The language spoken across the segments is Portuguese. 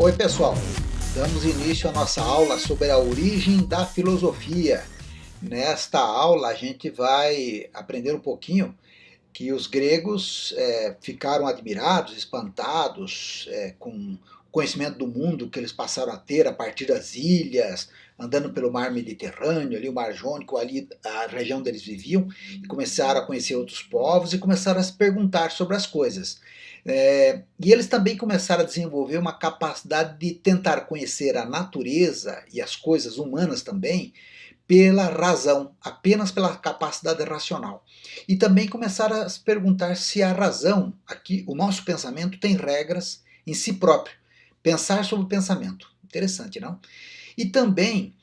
Oi pessoal, damos início à nossa aula sobre a origem da filosofia. Nesta aula a gente vai aprender um pouquinho que os gregos ficaram admirados, espantados com o conhecimento do mundo que eles passaram a ter a partir das ilhas, andando pelo mar Mediterrâneo, ali o mar Jônico, ali a região onde eles viviam, e começaram a conhecer outros povos e começaram a se perguntar sobre as coisas. E eles também começaram a desenvolver uma capacidade de tentar conhecer a natureza e as coisas humanas também pela razão, apenas pela capacidade racional. E também começaram a se perguntar se a razão, aqui, o nosso pensamento tem regras em si próprio. Pensar sobre o pensamento. Interessante, não? E também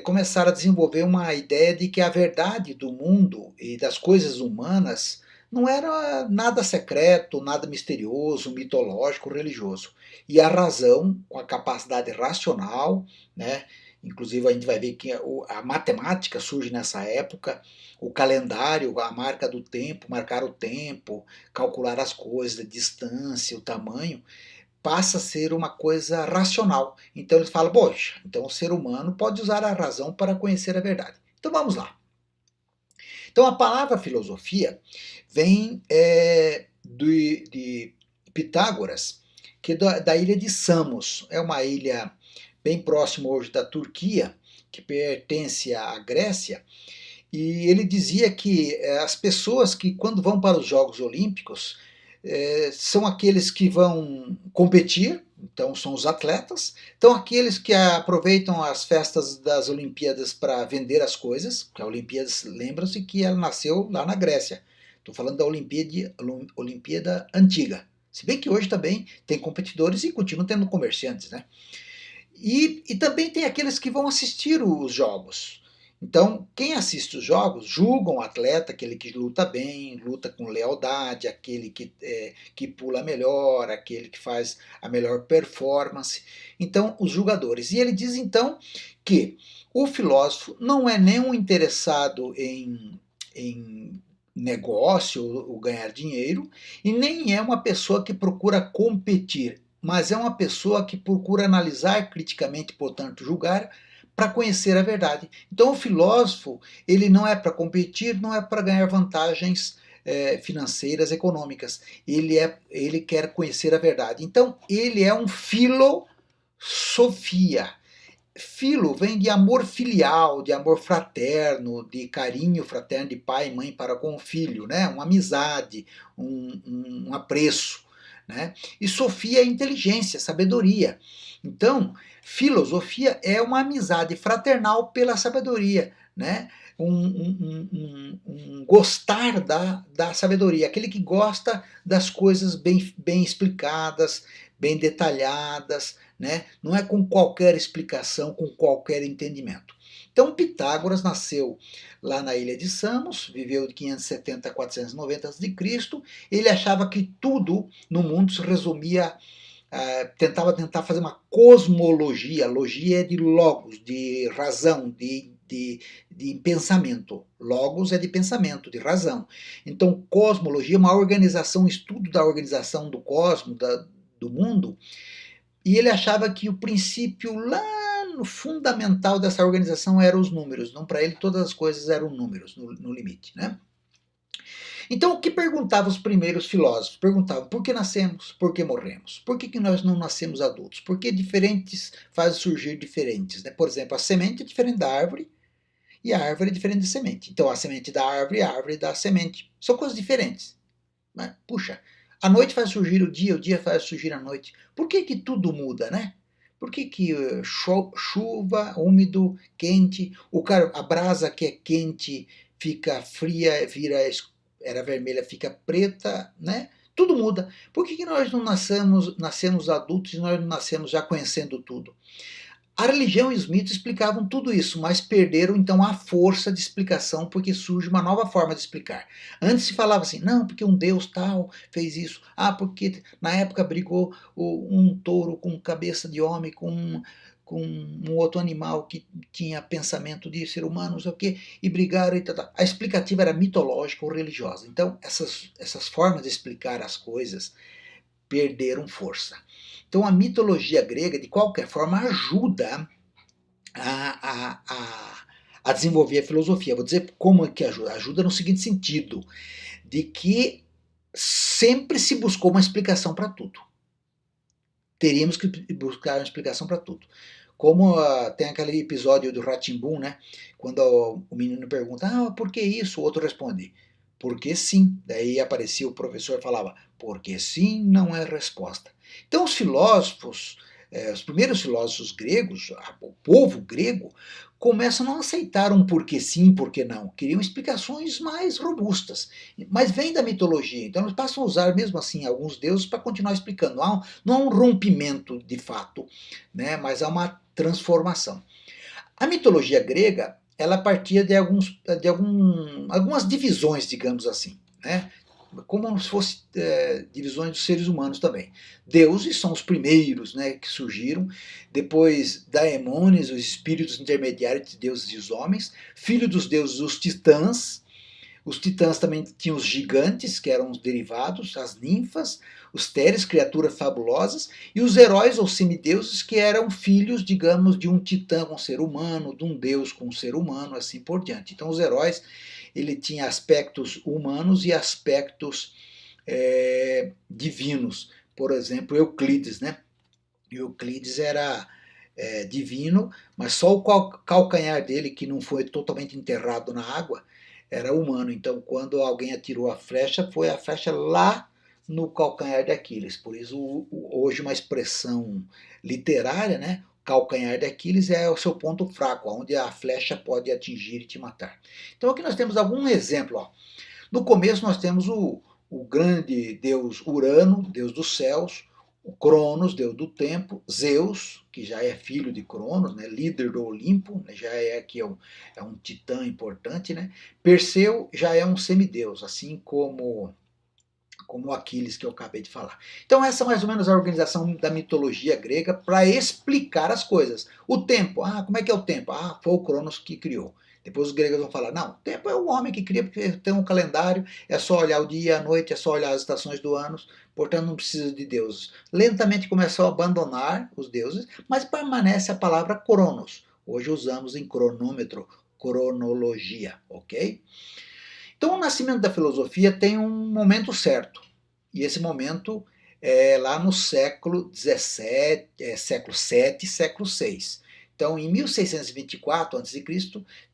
começaram a desenvolver uma ideia de que a verdade do mundo e das coisas humanas não era nada secreto, nada misterioso, mitológico, religioso. E a razão, com a capacidade racional, né, inclusive a gente vai ver que a matemática surge nessa época, o calendário, a marca do tempo, marcar o tempo, calcular as coisas, a distância, o tamanho, passa a ser uma coisa racional. Então eles falam, poxa, então o ser humano pode usar a razão para conhecer a verdade. Então vamos lá. Então a palavra filosofia vem de Pitágoras, que é da ilha de Samos. É uma ilha bem próxima hoje da Turquia, que pertence à Grécia, e ele dizia que as pessoas que quando vão para os Jogos Olímpicos são aqueles que vão competir, então são os atletas, então aqueles que aproveitam as festas das Olimpíadas para vender as coisas, porque a Olimpíadas, lembram-se que ela nasceu lá na Grécia, estou falando da Olimpíada antiga, se bem que hoje também tem competidores e continuam tendo comerciantes, né? E também tem aqueles que vão assistir os jogos. Então, quem assiste os jogos julga o atleta, aquele que luta bem, luta com lealdade, aquele que pula melhor, aquele que faz a melhor performance. Então, os julgadores. E ele diz então que o filósofo não é nem um interessado em negócio ou ganhar dinheiro, e nem é uma pessoa que procura competir, mas é uma pessoa que procura analisar criticamente, portanto julgar, para conhecer a verdade. Então o filósofo, ele não é para competir, não é para ganhar vantagens financeiras, econômicas. Ele quer conhecer a verdade. Então ele é um filosofia. Filo vem de amor filial, de amor fraterno, de carinho fraterno de pai e mãe para com o filho, né? Uma amizade, um apreço. Né? E Sofia é inteligência, sabedoria. Então, filosofia é uma amizade fraternal pela sabedoria, né? Um gostar da sabedoria, aquele que gosta das coisas bem explicadas, bem detalhadas, né? Não é com qualquer explicação, com qualquer entendimento. Então, Pitágoras nasceu lá na ilha de Samos, viveu de 570 a 490 a.C. Ele achava que tudo no mundo se resumia, tentar fazer uma cosmologia. Logia é de logos, de razão, de pensamento. Logos é de pensamento, de razão. Então, cosmologia é uma organização, um estudo da organização do cosmos, do mundo, e ele achava que o princípio lá no fundamental dessa organização eram os números. Não, para ele todas as coisas eram números no limite, né? Então, o que perguntavam os primeiros filósofos? Perguntavam por que nascemos, por que morremos? Por que nós não nascemos adultos? Por que diferentes fazem surgir diferentes? Né? Por exemplo, a semente é diferente da árvore e a árvore é diferente da semente. Então, a semente da árvore e a árvore da semente. São coisas diferentes. Né? Puxa, a noite faz surgir o dia faz surgir a noite. Por que tudo muda, né? Por que chuva, úmido, quente, a brasa que é quente fica fria, era vermelha, fica preta, né? Tudo muda. Por que nós não nascemos adultos e nós não nascemos já conhecendo tudo? A religião e os mitos explicavam tudo isso, mas perderam então a força de explicação porque surge uma nova forma de explicar. Antes se falava assim, não, porque um deus tal fez isso. Ah, porque na época brigou um touro com cabeça de homem com um outro animal que tinha pensamento de ser humano, não sei o quê, e brigaram e tal. A explicativa era mitológica ou religiosa. Então, essas formas de explicar as coisas perderam força. Então a mitologia grega, de qualquer forma, ajuda a desenvolver a filosofia. Vou dizer como é que ajuda. Ajuda no seguinte sentido, de que sempre se buscou uma explicação para tudo. Teríamos que buscar uma explicação para tudo. Como tem aquele episódio do Rá-Tim-Bum, né? Quando o menino pergunta, por que isso? O outro responde, porque sim. Daí aparecia o professor e falava, porque sim não é resposta. Então os filósofos, os primeiros filósofos gregos, o povo grego, começam a não aceitar um porque sim, porque não. Queriam explicações mais robustas. Mas vem da mitologia, então eles passam a usar mesmo assim alguns deuses para continuar explicando. Não há um rompimento de fato, né? Mas há uma transformação. A mitologia grega, ela partia de algumas divisões, digamos assim, né? Como se fossem divisões dos seres humanos também. Deuses são os primeiros, né, que surgiram, depois daemones, os espíritos intermediários de deuses e os homens, filho dos deuses, os titãs também tinham os gigantes, que eram os derivados, as ninfas, os teres, criaturas fabulosas, e os heróis ou semideuses, que eram filhos, digamos, de um titã com um ser humano, de um deus com um ser humano, assim por diante. Então os heróis, ele tinha aspectos humanos e aspectos divinos. Por exemplo, Euclides, né? Euclides era divino, mas só o calcanhar dele, que não foi totalmente enterrado na água, era humano. Então, quando alguém atirou a flecha, foi a flecha lá no calcanhar de Aquiles. Por isso, hoje, uma expressão literária, né? Calcanhar de Aquiles é o seu ponto fraco, onde a flecha pode atingir e te matar. Então, aqui nós temos algum exemplo. Ó. No começo, nós temos o grande deus Urano, deus dos céus, o Cronos, deus do tempo, Zeus, que já é filho de Cronos, né, líder do Olimpo, né, já é aqui um titã importante, né? Perseu já é um semideus, assim como Aquiles, que eu acabei de falar. Então essa é mais ou menos a organização da mitologia grega para explicar as coisas. O tempo, como é que é o tempo? Foi o Cronos que criou. Depois os gregos vão falar, não, o tempo é o homem que cria, porque tem um calendário, é só olhar o dia e a noite, é só olhar as estações do ano, portanto não precisa de deuses. Lentamente começou a abandonar os deuses, mas permanece a palavra Cronos. Hoje usamos em cronômetro, cronologia, ok? Então o nascimento da filosofia tem um momento certo, e esse momento é lá no século XVII, século VII, século VI. Então, em 1624 a.C.,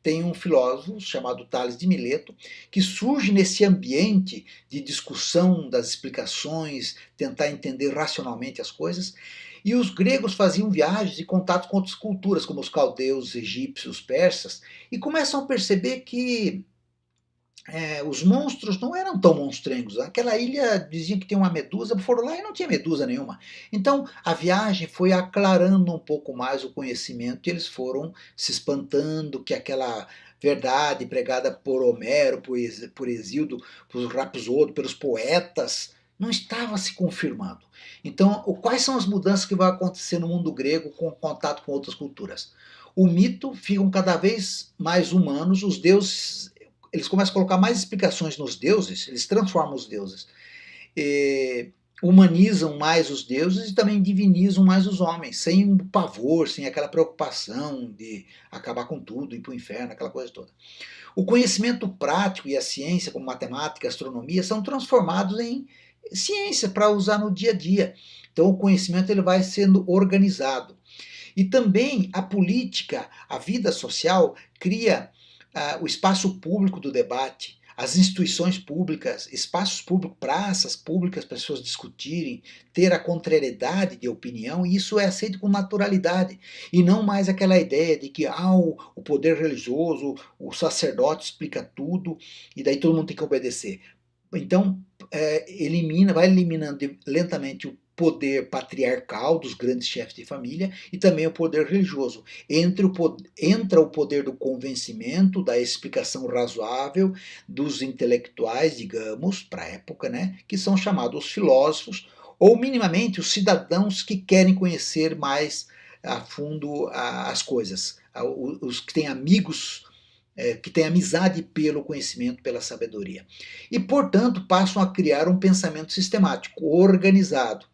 tem um filósofo chamado Tales de Mileto, que surge nesse ambiente de discussão das explicações, tentar entender racionalmente as coisas, e os gregos faziam viagens e contatos com outras culturas, como os caldeus, egípcios, persas, e começam a perceber que os monstros não eram tão monstrengos. Aquela ilha dizia que tem uma medusa, foram lá e não tinha medusa nenhuma. Então a viagem foi aclarando um pouco mais o conhecimento e eles foram se espantando que aquela verdade pregada por Homero, por Hesíodo, por Rapsodо, pelos poetas, não estava se confirmando. Então, quais são as mudanças que vão acontecer no mundo grego com contato com outras culturas? O mito ficam cada vez mais humanos, os deuses eles começam a colocar mais explicações nos deuses, eles transformam os deuses, humanizam mais os deuses e também divinizam mais os homens, sem pavor, sem aquela preocupação de acabar com tudo, ir para o inferno, aquela coisa toda. O conhecimento prático e a ciência, como matemática, astronomia, são transformados em ciência para usar no dia a dia. Então o conhecimento ele vai sendo organizado. E também a política, a vida social, cria o espaço público do debate, as instituições públicas, espaços públicos, praças públicas para as pessoas discutirem, ter a contrariedade de opinião, e isso é aceito com naturalidade, e não mais aquela ideia de que o poder religioso, o sacerdote explica tudo, e daí todo mundo tem que obedecer. Então, vai eliminando lentamente o poder patriarcal dos grandes chefes de família e também o poder religioso. Entra o poder do convencimento, da explicação razoável dos intelectuais, digamos, para a época, né, que são chamados os filósofos, ou minimamente os cidadãos que querem conhecer mais a fundo as coisas, os que têm amigos, que têm amizade pelo conhecimento, pela sabedoria. E, portanto, passam a criar um pensamento sistemático, organizado.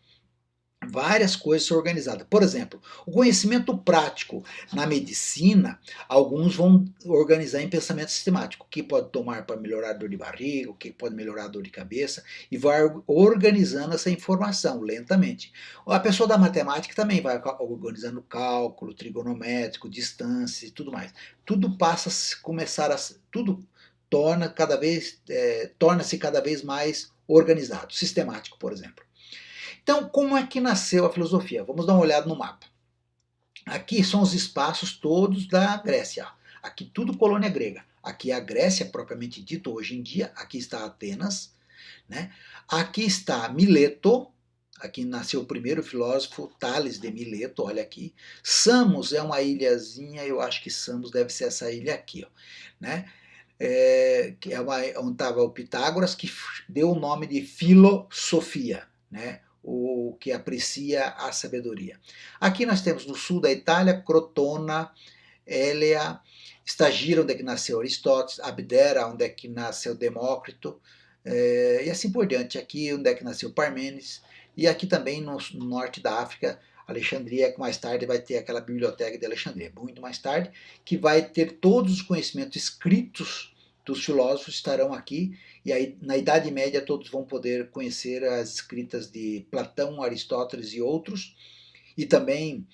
várias coisas são organizadas. Por exemplo, o conhecimento prático na medicina, alguns vão organizar em pensamento sistemático. O que pode tomar para melhorar a dor de barriga, o que pode melhorar a dor de cabeça, e vai organizando essa informação lentamente. A pessoa da matemática também vai organizando cálculo, trigonométrico, distância e tudo mais. Tudo passa a começar a... tudo torna-se cada vez mais organizado, sistemático, por exemplo. Então, como é que nasceu a filosofia? Vamos dar uma olhada no mapa. Aqui são os espaços todos da Grécia. Aqui tudo colônia grega. Aqui a Grécia, propriamente dito, hoje em dia. Aqui está Atenas. Né? Aqui está Mileto. Aqui nasceu o primeiro filósofo, Tales de Mileto, olha aqui. Samos é uma ilhazinha, eu acho que Samos deve ser essa ilha aqui. Ó, né? Que é onde estava o Pitágoras, que deu o nome de filosofia, né? O que aprecia a sabedoria. Aqui nós temos no sul da Itália, Crotona, Hélia, Stagira, onde é que nasceu Aristóteles, Abdera, onde é que nasceu Demócrito, e assim por diante. Aqui onde é que nasceu Parmênides, e aqui também no norte da África, Alexandria, que mais tarde vai ter aquela biblioteca de Alexandria, muito mais tarde, que vai ter todos os conhecimentos escritos dos filósofos estarão aqui, e aí na Idade Média todos vão poder conhecer as escritas de Platão, Aristóteles e outros, e também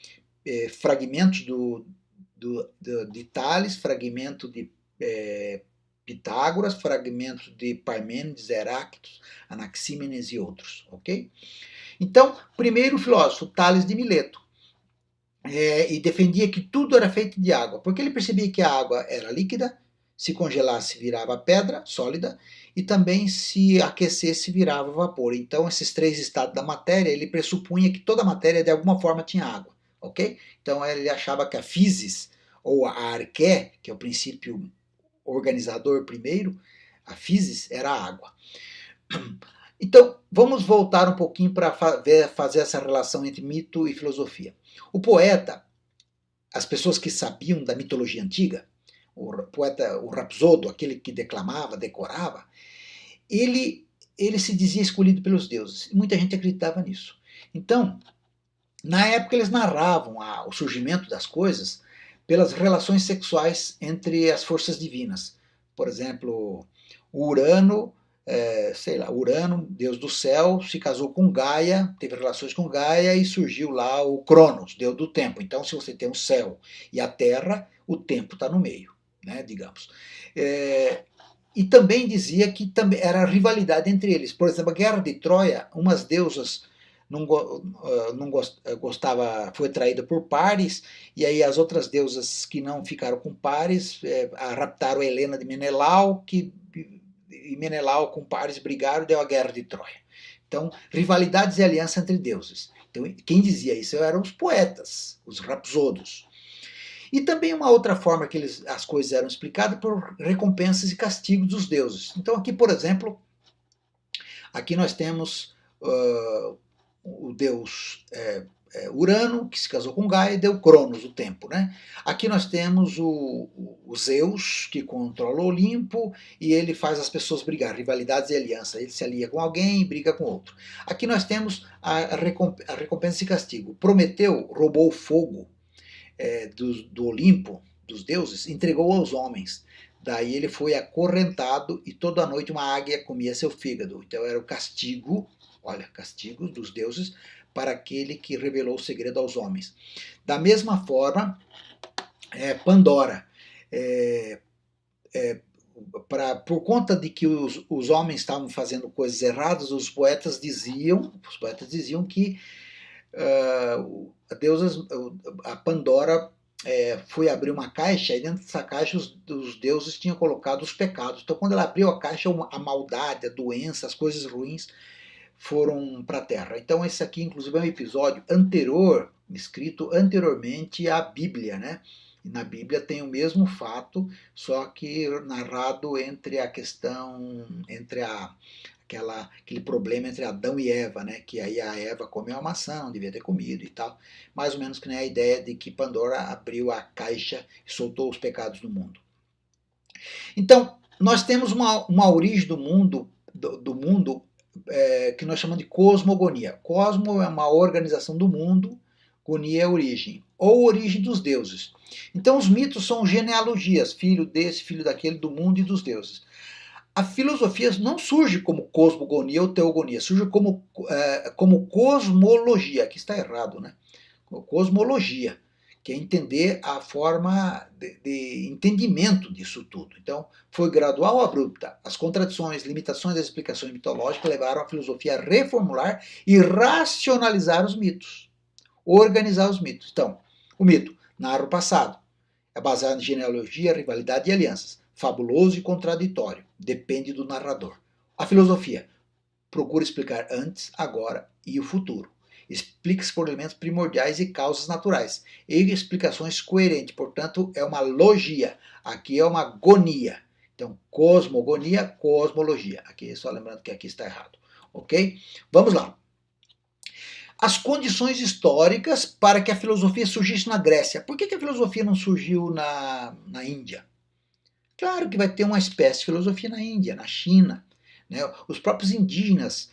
fragmentos de Tales, fragmento de Pitágoras, fragmentos de Parmênides, Heráclito, Anaxímenes e outros, ok? Então, primeiro filósofo, Tales de Mileto, e defendia que tudo era feito de água, porque ele percebia que a água era líquida, se congelasse virava pedra sólida, e também se aquecesse virava vapor. Então esses três estados da matéria, ele pressupunha que toda a matéria de alguma forma tinha água, ok? Então ele achava que a physis, ou a arqué, que é o princípio organizador primeiro, a physis era a água. Então, vamos voltar um pouquinho para fazer essa relação entre mito e filosofia. O poeta, as pessoas que sabiam da mitologia antiga, o poeta, o Rapsodo, aquele que declamava, decorava, ele se dizia escolhido pelos deuses. E muita gente acreditava nisso. Então, na época eles narravam o surgimento das coisas pelas relações sexuais entre as forças divinas. Por exemplo, Urano, Urano, deus do céu, se casou com Gaia, teve relações com Gaia e surgiu lá o Cronos, deus do tempo. Então, se você tem o céu e a terra, o tempo está no meio, né, digamos. E também dizia que também era rivalidade entre eles. Por exemplo, a Guerra de Troia, umas deusas não gostava, foi traída por Paris, e aí as outras deusas que não ficaram com Paris raptaram Helena de Menelau, e Menelau com Paris brigaram e deu a Guerra de Troia. Então, rivalidades e aliança entre deuses. Então, quem dizia isso eram os poetas, os rapsodos. E também uma outra forma que as coisas eram explicadas por recompensas e castigos dos deuses. Então aqui, por exemplo, aqui nós temos o deus Urano, que se casou com Gaia e deu Cronos, o tempo. Né? Aqui nós temos o Zeus, que controla o Olimpo, e ele faz as pessoas brigar, rivalidades e aliança. Ele se alia com alguém e briga com outro. Aqui nós temos a recompensa e castigo. Prometeu roubou o fogo do Olimpo, dos deuses, entregou aos homens. Daí ele foi acorrentado e toda noite uma águia comia seu fígado. Então era o castigo, olha, castigo dos deuses para aquele que revelou o segredo aos homens. Da mesma forma, Pandora, por conta de que os homens estavam fazendo coisas erradas, os poetas diziam que a Pandora foi abrir uma caixa, e dentro dessa caixa os deuses tinham colocado os pecados. Então quando ela abriu a caixa, a maldade, a doença, as coisas ruins foram para a Terra. Então esse aqui inclusive é um episódio anterior, escrito anteriormente à Bíblia, né? E na Bíblia tem o mesmo fato, só que narrado entre a questão, entre aquele problema entre Adão e Eva, né? Que aí a Eva comeu a maçã, não devia ter comido e tal. Mais ou menos que nem a ideia de que Pandora abriu a caixa e soltou os pecados do mundo. Então, nós temos uma origem do mundo que nós chamamos de cosmogonia. Cosmo é uma organização do mundo, gonia é origem, ou origem dos deuses. Então os mitos são genealogias, filho desse, filho daquele, do mundo e dos deuses. A filosofia não surge como cosmogonia ou teogonia, surge como cosmologia. Aqui está errado, né? Cosmologia, que é entender a forma de entendimento disso tudo. Então, foi gradual ou abrupta. As contradições, limitações das explicações mitológicas levaram a filosofia a reformular e racionalizar os mitos, organizar os mitos. Então, o mito narra o passado, é baseado em genealogia, rivalidade e alianças, fabuloso e contraditório, depende do narrador. A filosofia procura explicar antes, agora e o futuro. Explica-se por elementos primordiais e causas naturais, e explicações coerentes, portanto, é uma logia. Aqui é uma gonia. Então, cosmogonia, cosmologia. Aqui, só lembrando que aqui está errado. Ok? Vamos lá. As condições históricas para que a filosofia surgisse na Grécia. Por que a filosofia não surgiu na Índia? Claro que vai ter uma espécie de filosofia na Índia, na China. Né? Os próprios indígenas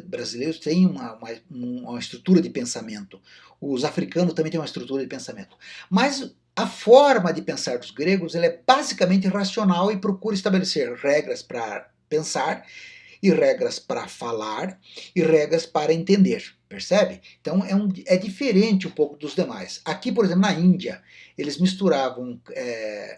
brasileiros têm uma estrutura de pensamento. Os africanos também têm uma estrutura de pensamento. Mas a forma de pensar dos gregos ela é basicamente racional e procura estabelecer regras para pensar, e regras para falar, e regras para entender. Percebe? Então é diferente um pouco dos demais. Aqui, por exemplo, na Índia, eles misturavam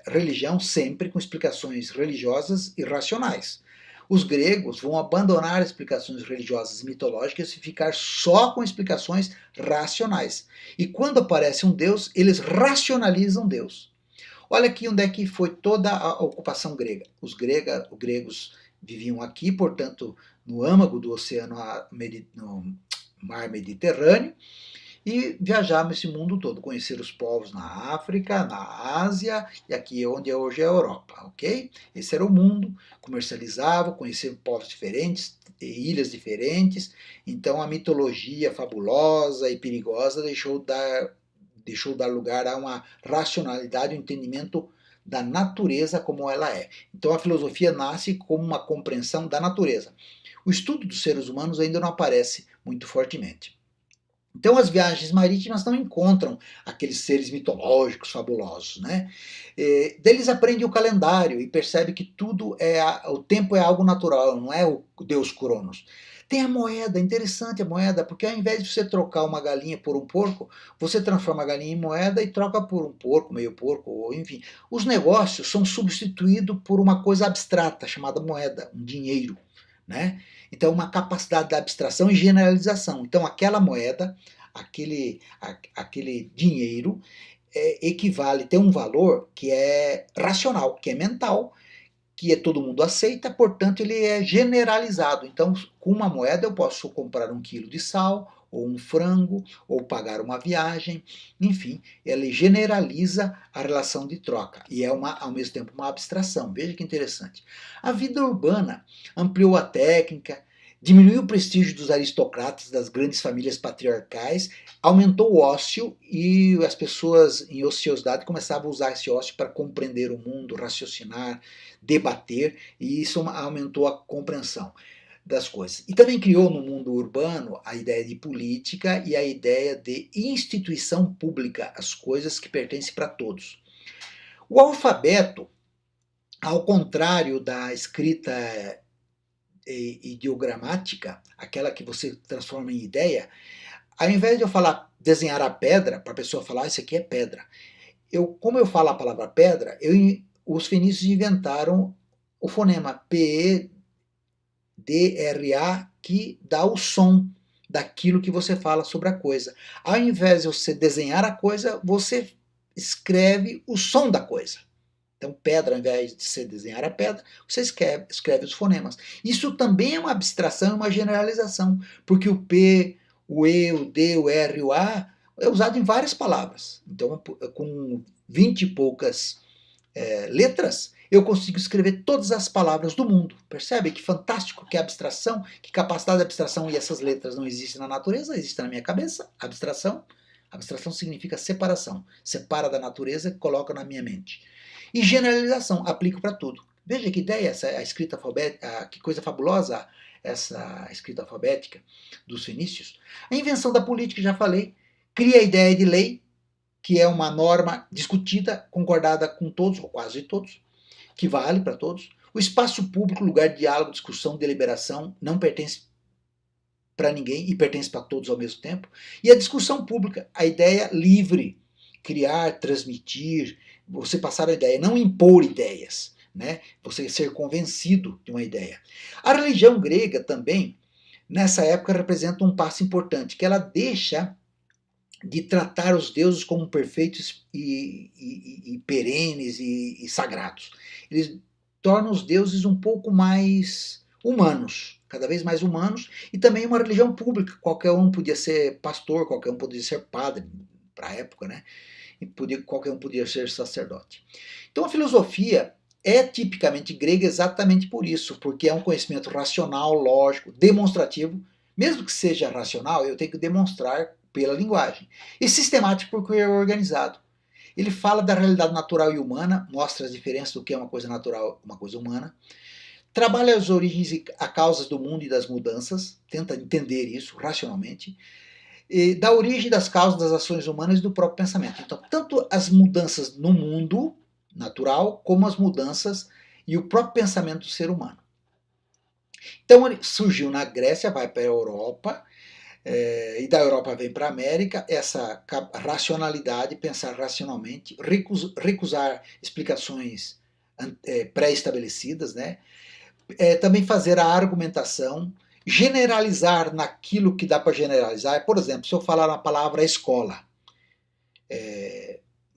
religião sempre com explicações religiosas e racionais. Os gregos vão abandonar explicações religiosas e mitológicas e ficar só com explicações racionais. E quando aparece um Deus, eles racionalizam Deus. Olha aqui onde é que foi toda a ocupação grega. Os gregos viviam aqui, portanto, no âmago do oceano, no mar Mediterrâneo, e viajaram esse mundo todo, conhecer os povos na África, na Ásia e aqui onde hoje é a Europa, ok? Esse era o mundo, comercializavam, conheciam povos diferentes, ilhas diferentes, então a mitologia fabulosa e perigosa deixou dar lugar a uma racionalidade, um entendimento da natureza como ela é. Então a filosofia nasce como uma compreensão da natureza. O estudo dos seres humanos ainda não aparece muito fortemente. Então as viagens marítimas não encontram aqueles seres mitológicos, fabulosos, né? Deles aprendem o calendário e percebe que o tempo é algo natural, não é o Deus Cronos. Tem a moeda, interessante a moeda, porque ao invés de você trocar uma galinha por um porco, você transforma a galinha em moeda e troca por um porco, meio porco, ou enfim. Os negócios são substituídos por uma coisa abstrata chamada moeda, um dinheiro, né? Então, uma capacidade de abstração e generalização. Então, aquela moeda, aquele dinheiro, equivale, tem um valor que é racional, que é mental, que todo mundo aceita, portanto, ele é generalizado. Então, com uma moeda eu posso comprar 1 quilo de sal, ou um frango, ou pagar uma viagem, enfim, ele generaliza a relação de troca e é ao mesmo tempo uma abstração. Veja que interessante. A vida urbana ampliou a técnica, diminuiu o prestígio dos aristocratas, das grandes famílias patriarcais, aumentou o ócio e as pessoas em ociosidade começavam a usar esse ócio para compreender o mundo, raciocinar, debater, e isso aumentou a compreensão das coisas. E também criou no mundo urbano a ideia de política e a ideia de instituição pública, as coisas que pertencem para todos. O alfabeto, ao contrário da escrita ideogramática, aquela que você transforma em ideia, ao invés de eu falar desenhar a pedra, para a pessoa falar isso aqui é pedra, como eu falo a palavra pedra, os fenícios inventaram o fonema P-E-D-R-A, que dá o som daquilo que você fala sobre a coisa. Ao invés de você desenhar a coisa, você escreve o som da coisa. Então, pedra, ao invés de você desenhar a pedra, você escreve os fonemas. Isso também é uma abstração e uma generalização, porque o P, o E, o D, o R, o A é usado em várias palavras. Então, com 20 e poucas letras, eu consigo escrever todas as palavras do mundo. Percebe que fantástico, que abstração, que capacidade de abstração, e essas letras não existem na natureza, existem na minha cabeça, abstração. Abstração significa separação. Separa da natureza e coloca na minha mente. E generalização, aplico para tudo. Veja que ideia essa, a escrita alfabética, que coisa fabulosa essa escrita alfabética dos fenícios. A invenção da política, já falei, cria a ideia de lei, que é uma norma discutida, concordada com todos, ou quase todos, que vale para todos. O espaço público, lugar de diálogo, discussão, deliberação, não pertence para ninguém e pertence para todos ao mesmo tempo. E a discussão pública, a ideia livre, criar, transmitir, você passar a ideia, não impor ideias, né? Você ser convencido de uma ideia. A religião grega também, nessa época, representa um passo importante, que ela deixa de tratar os deuses como perfeitos e perenes e sagrados. Eles tornam os deuses um pouco mais humanos, cada vez mais humanos, e também uma religião pública. Qualquer um podia ser pastor, qualquer um podia ser padre, para a época, né? E qualquer um podia ser sacerdote. Então a filosofia é tipicamente grega exatamente por isso, porque é um conhecimento racional, lógico, demonstrativo. Mesmo que seja racional, eu tenho que demonstrar pela linguagem. E sistemático porque é organizado. Ele fala da realidade natural e humana, mostra as diferenças do que é uma coisa natural e uma coisa humana. Trabalha as origens e as causas do mundo e das mudanças, tenta entender isso racionalmente. E da origem das causas das ações humanas e do próprio pensamento. Então, tanto as mudanças no mundo natural, como as mudanças e o próprio pensamento do ser humano. Então, ele surgiu na Grécia, vai para a Europa, e da Europa vem para a América, essa racionalidade, pensar racionalmente, recusar explicações pré-estabelecidas, né? Também fazer a argumentação, generalizar naquilo que dá para generalizar. Por exemplo, se eu falar a palavra escola,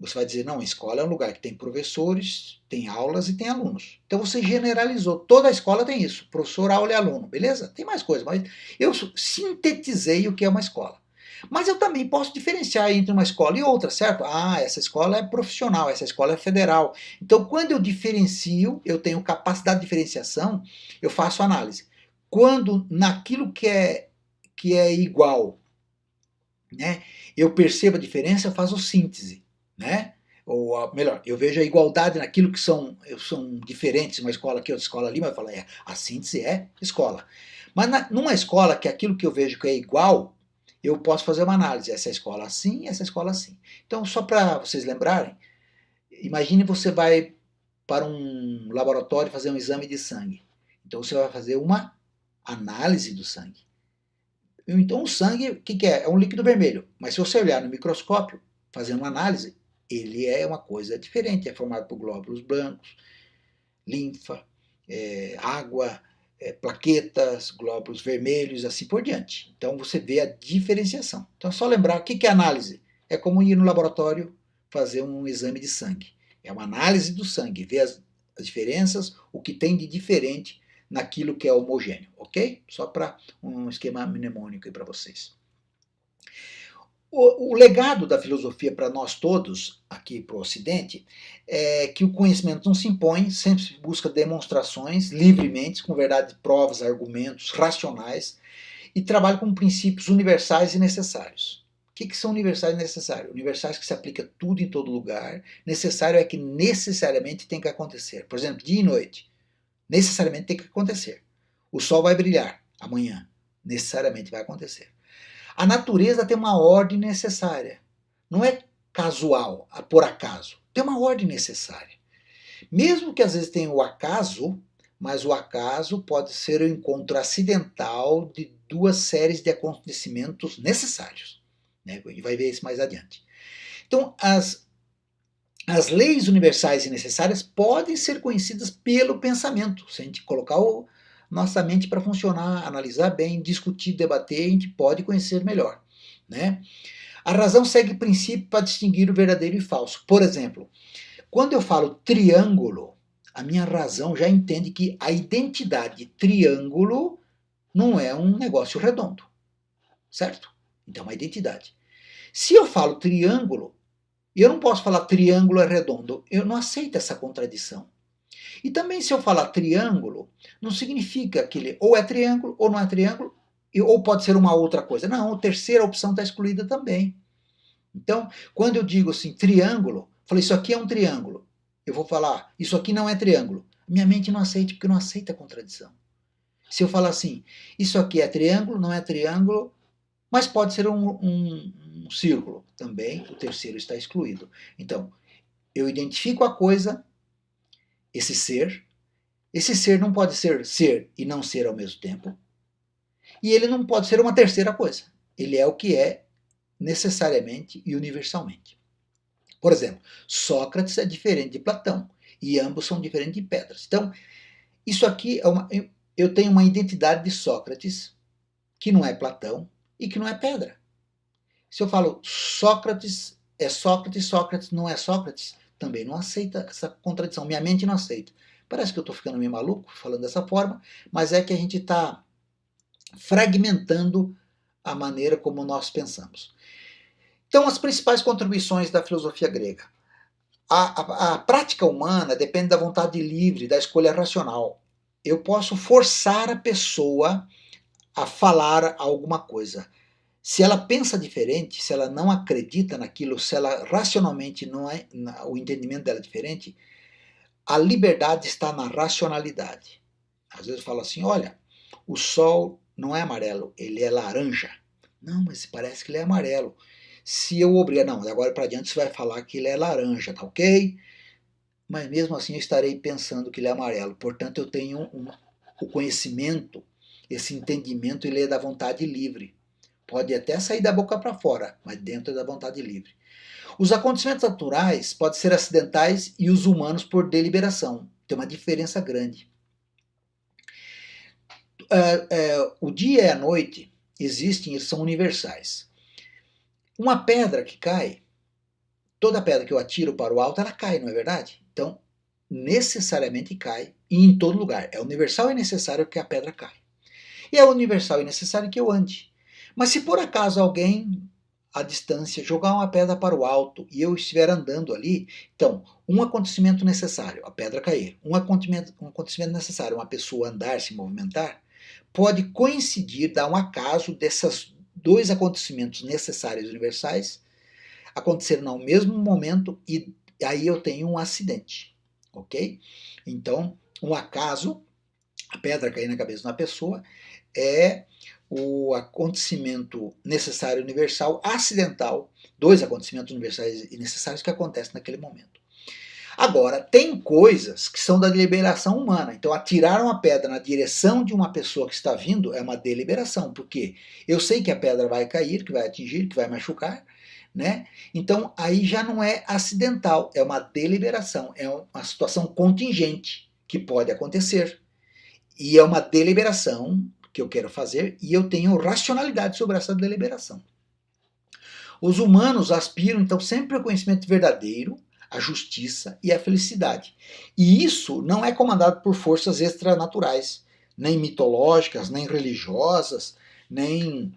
você vai dizer, não, a escola é um lugar que tem professores, tem aulas e tem alunos. Então você generalizou, toda a escola tem isso, professor, aula e aluno, beleza? Tem mais coisa, mas eu sintetizei o que é uma escola. Mas eu também posso diferenciar entre uma escola e outra, certo? Ah, essa escola é profissional, essa escola é federal. Então quando eu diferencio, eu tenho capacidade de diferenciação, eu faço análise. Quando naquilo que é igual, né, eu percebo a diferença, eu faço síntese. Né? Ou melhor, eu vejo a igualdade naquilo que são diferentes, uma escola aqui, outra escola ali, mas eu falo, a síntese é escola. Mas numa escola que aquilo que eu vejo que é igual, eu posso fazer uma análise, essa escola assim, essa escola assim. Então, só para vocês lembrarem, imagine você vai para um laboratório fazer um exame de sangue. Então você vai fazer uma análise do sangue. Então o sangue, o que é? É um líquido vermelho. Mas se você olhar no microscópio, fazendo uma análise, ele é uma coisa diferente, é formado por glóbulos brancos, linfa, água, plaquetas, glóbulos vermelhos, assim por diante. Então você vê a diferenciação. Então é só lembrar, o que é análise? É como ir no laboratório fazer um exame de sangue. É uma análise do sangue, ver as diferenças, o que tem de diferente naquilo que é homogêneo, ok? Só para um esquema mnemônico aí para vocês. O legado da filosofia para nós todos, aqui para o Ocidente, é que o conhecimento não se impõe, sempre busca demonstrações livremente, com verdade, provas, argumentos racionais, e trabalha com princípios universais e necessários. O que são universais e necessários? Universais que se aplica tudo em todo lugar, necessário é que necessariamente tem que acontecer. Por exemplo, dia e noite, necessariamente tem que acontecer. O sol vai brilhar amanhã, necessariamente vai acontecer. A natureza tem uma ordem necessária. Não é casual, por acaso. Tem uma ordem necessária. Mesmo que às vezes tenha o acaso, mas o acaso pode ser o encontro acidental de duas séries de acontecimentos necessários. Né? E vai ver isso mais adiante. Então, as leis universais e necessárias podem ser conhecidas pelo pensamento. Se a gente colocar nossa mente para funcionar, analisar bem, discutir, debater, a gente pode conhecer melhor. Né? A razão segue princípio para distinguir o verdadeiro e falso. Por exemplo, quando eu falo triângulo, a minha razão já entende que a identidade triângulo não é um negócio redondo. Certo? Então é uma identidade. Se eu falo triângulo, eu não posso falar triângulo é redondo. Eu não aceito essa contradição. E também se eu falar triângulo, não significa que ele ou é triângulo ou não é triângulo, ou pode ser uma outra coisa. Não, a terceira opção está excluída também. Então, quando eu digo assim, triângulo, falei, isso aqui é um triângulo. Eu vou falar, isso aqui não é triângulo. Minha mente não aceita porque não aceita a contradição. Se eu falar assim, isso aqui é triângulo, não é triângulo, mas pode ser um círculo. Também o terceiro está excluído. Então, eu identifico a coisa, esse ser não pode ser e não ser ao mesmo tempo, e ele não pode ser uma terceira coisa. Ele é o que é necessariamente e universalmente. Por exemplo, Sócrates é diferente de Platão, e ambos são diferentes de Pedras. Então, isso aqui eu tenho uma identidade de Sócrates, que não é Platão e que não é Pedra. Se eu falo Sócrates é Sócrates, Sócrates não é Sócrates, também não aceita essa contradição. Minha mente não aceita. Parece que eu estou ficando meio maluco falando dessa forma, mas é que a gente está fragmentando a maneira como nós pensamos. Então, as principais contribuições da filosofia grega. A prática humana depende da vontade livre, da escolha racional. Eu posso forçar a pessoa a falar alguma coisa. Se ela pensa diferente, se ela não acredita naquilo, se ela racionalmente não é, o entendimento dela é diferente, a liberdade está na racionalidade. Às vezes eu falo assim, olha, o sol não é amarelo, ele é laranja. Não, mas parece que ele é amarelo. Se eu obrigar, não, agora para diante você vai falar que ele é laranja, tá ok? Mas mesmo assim eu estarei pensando que ele é amarelo. Portanto, eu tenho o conhecimento, esse entendimento, ele é da vontade livre. Pode até sair da boca para fora, mas dentro é da vontade livre. Os acontecimentos naturais podem ser acidentais e os humanos por deliberação. Tem uma diferença grande. O dia e a noite existem, eles são universais. Uma pedra que cai, toda pedra que eu atiro para o alto, ela cai, não é verdade? Então, necessariamente cai e em todo lugar. É universal e necessário que a pedra caia. E é universal e necessário que eu ande. Mas se por acaso alguém à distância jogar uma pedra para o alto e eu estiver andando ali, então, um acontecimento necessário, a pedra cair, um acontecimento necessário, uma pessoa andar, se movimentar, pode coincidir, dar um acaso desses dois acontecimentos necessários universais aconteceram ao mesmo momento e aí eu tenho um acidente, ok? Então, um acaso, a pedra cair na cabeça de uma pessoa, é o acontecimento necessário universal acidental, dois acontecimentos universais e necessários que acontecem naquele momento. Agora, tem coisas que são da deliberação humana. Então, atirar uma pedra na direção de uma pessoa que está vindo é uma deliberação, porque eu sei que a pedra vai cair, que vai atingir, que vai machucar, né? Então, aí já não é acidental, é uma deliberação, é uma situação contingente que pode acontecer. E é uma deliberação que eu quero fazer e eu tenho racionalidade sobre essa deliberação. Os humanos aspiram, então, sempre ao conhecimento verdadeiro, a justiça e a felicidade. E isso não é comandado por forças extranaturais, nem mitológicas, nem religiosas, nem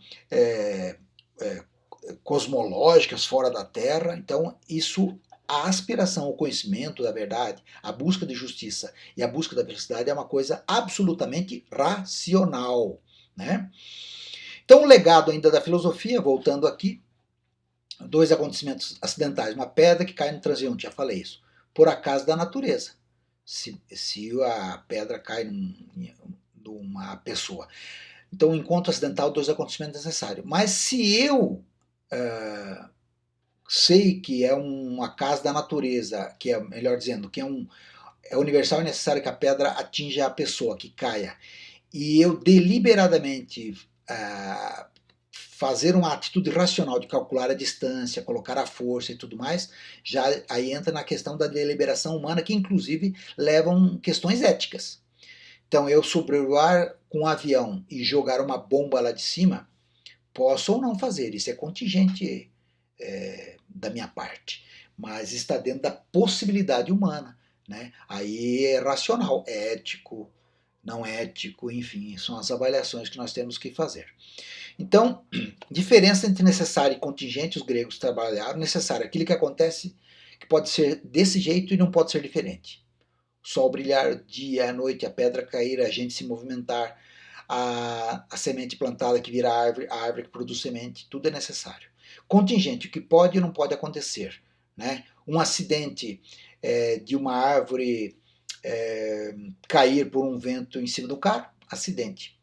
cosmológicas fora da Terra. Então, isso, a aspiração ao conhecimento da verdade, a busca de justiça e a busca da felicidade é uma coisa absolutamente racional, né? Então, o legado ainda da filosofia, voltando aqui, dois acontecimentos acidentais, uma pedra que cai no transeunte, já falei isso, por acaso da natureza, se a pedra cai numa pessoa. Então, encontro acidental, dois acontecimentos necessários. Mas se eu sei que é um acaso da natureza, que é, melhor dizendo, que é universal e necessário que a pedra atinja a pessoa, que caia, e eu deliberadamente fazer uma atitude racional de calcular a distância, colocar a força e tudo mais, já aí entra na questão da deliberação humana, que inclusive levam questões éticas. Então, eu sobrevoar com um avião e jogar uma bomba lá de cima, posso ou não fazer, isso é contingente da minha parte, mas está dentro da possibilidade humana, né? Aí é racional, é ético, não ético, enfim, são as avaliações que nós temos que fazer. Então, diferença entre necessário e contingente, os gregos trabalharam. Necessário, aquilo que acontece que pode ser desse jeito e não pode ser diferente. O sol brilhar dia à noite, a pedra cair, a gente se movimentar, a semente plantada que vira árvore, a árvore que produz semente, tudo é necessário. Contingente, o que pode e não pode acontecer, né? Um acidente de uma árvore cair por um vento em cima do carro, acidente.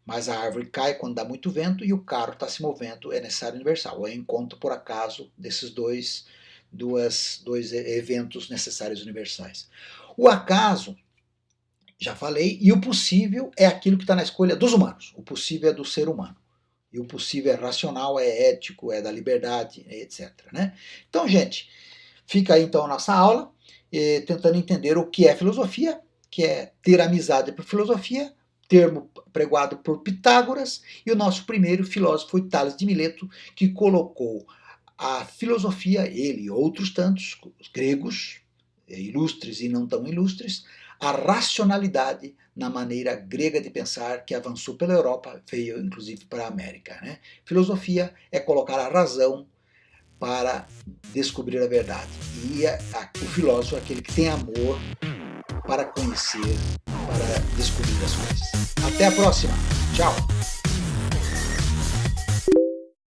Mas a árvore cai quando dá muito vento e o carro está se movendo, é necessário universal. É o encontro por acaso desses dois eventos necessários universais. O acaso, já falei, e o possível é aquilo que está na escolha dos humanos. O possível é do ser humano. E o possível é racional, é ético, é da liberdade, etc. Né? Então, gente, fica aí então a nossa aula, tentando entender o que é filosofia, que é ter amizade por filosofia, termo pregoado por Pitágoras, e o nosso primeiro filósofo foi Tales de Mileto, que colocou a filosofia, ele e outros tantos, os gregos, ilustres e não tão ilustres, a racionalidade na maneira grega de pensar que avançou pela Europa, veio inclusive para a América. Né? Filosofia é colocar a razão para descobrir a verdade. E o filósofo é aquele que tem amor para conhecer, para descobrir as coisas. Até a próxima. Tchau.